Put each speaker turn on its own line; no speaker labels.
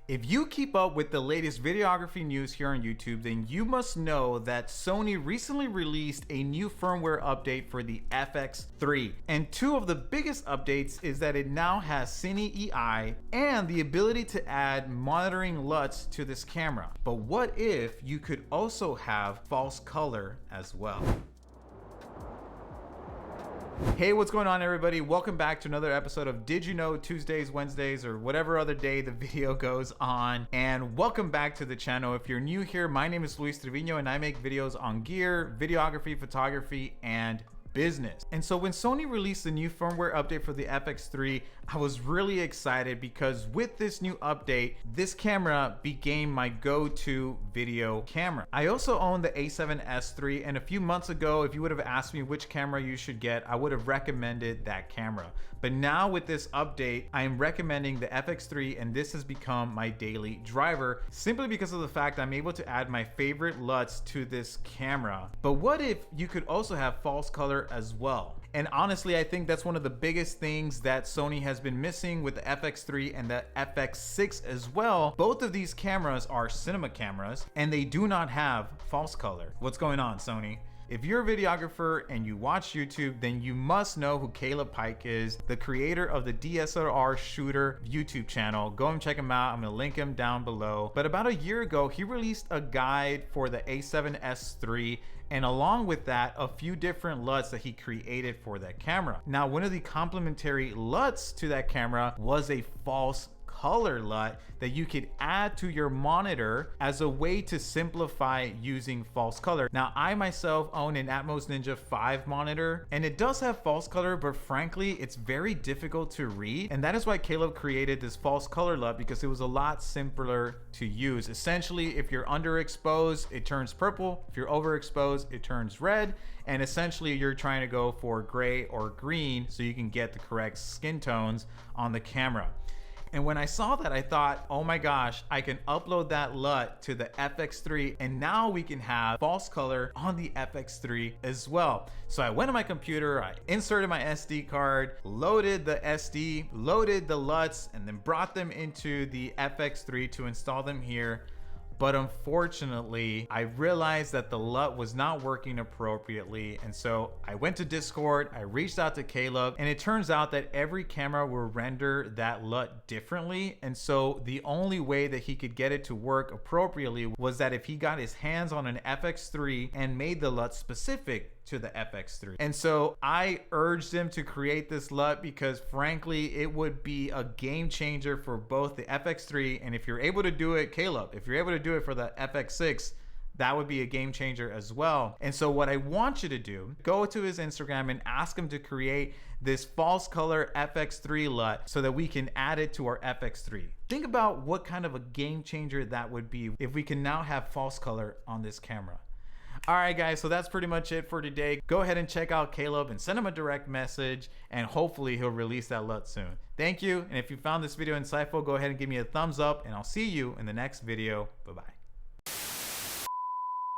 If you keep up with the latest videography news here on YouTube, then you must know that Sony recently released a new firmware update for the FX3. And two of the biggest updates is that it now has Cine EI and the ability to add monitoring LUTs to this camera. But what if you could also have false color as well? Hey, what's going on everybody? Welcome back to another episode of Did You Know Tuesdays, Wednesdays, or whatever other day the video goes on. And welcome back to the channel. If you're new here, my name is Luis Trevino and I make videos on gear, videography, photography, and business. And so when Sony released the new firmware update for the FX3, I was really excited because with this new update, this camera became my go-to video camera. I also own the A7S III, and a few months ago, if you would have asked me which camera you should get, I would have recommended that camera. But now with this update, I am recommending the FX3, and this has become my daily driver simply because of the fact I'm able to add my favorite LUTs to this camera. But what if you could also have false color as well? And honestly, I think that's one of the biggest things that Sony has been missing with the FX3 and the FX6 as well. Both of these cameras are cinema cameras and they do not have false color. What's going on, Sony? If you're a videographer and you watch YouTube, then you must know who Caleb Pike is, the creator of the DSLR Shooter YouTube channel. Go and check him out. I'm gonna link him down below. But about a year ago, he released a guide for the A7S III, and along with that, a few different LUTs that he created for that camera. Now, one of the complementary LUTs to that camera was a false color LUT that you could add to your monitor as a way to simplify using false color. Now, I myself own an Atmos Ninja 5 monitor and it does have false color, but frankly, it's very difficult to read. And that is why Caleb created this false color LUT, because it was a lot simpler to use. Essentially, if you're underexposed, it turns purple. If you're overexposed, it turns red. And essentially you're trying to go for gray or green so you can get the correct skin tones on the camera. And when I saw that, I thought, oh my gosh, I can upload that LUT to the FX3 and now we can have false color on the FX3 as well. So I went on my computer, I inserted my SD card, loaded the SD, loaded the LUTs, and then brought them into the FX3 to install them here. But unfortunately, I realized that the LUT was not working appropriately. And so I went to Discord, I reached out to Caleb, and it turns out that every camera will render that LUT differently. And so the only way that he could get it to work appropriately was that if he got his hands on an FX3 and made the LUT specific to the FX3. And so I urged him to create this LUT because frankly, it would be a game changer for both the FX3, and if you're able to do it, Caleb, if you're able to do it for the FX6, that would be a game changer as well. And so what I want you to do, go to his Instagram and ask him to create this false color FX3 LUT so that we can add it to our FX3. Think about what kind of a game changer that would be if we can now have false color on this camera. All right, guys, so that's pretty much it for today. Go ahead and check out Caleb and send him a direct message, and hopefully he'll release that LUT soon. Thank you, and if you found this video insightful, go ahead and give me a thumbs up, and I'll see you in the next video. Bye-bye.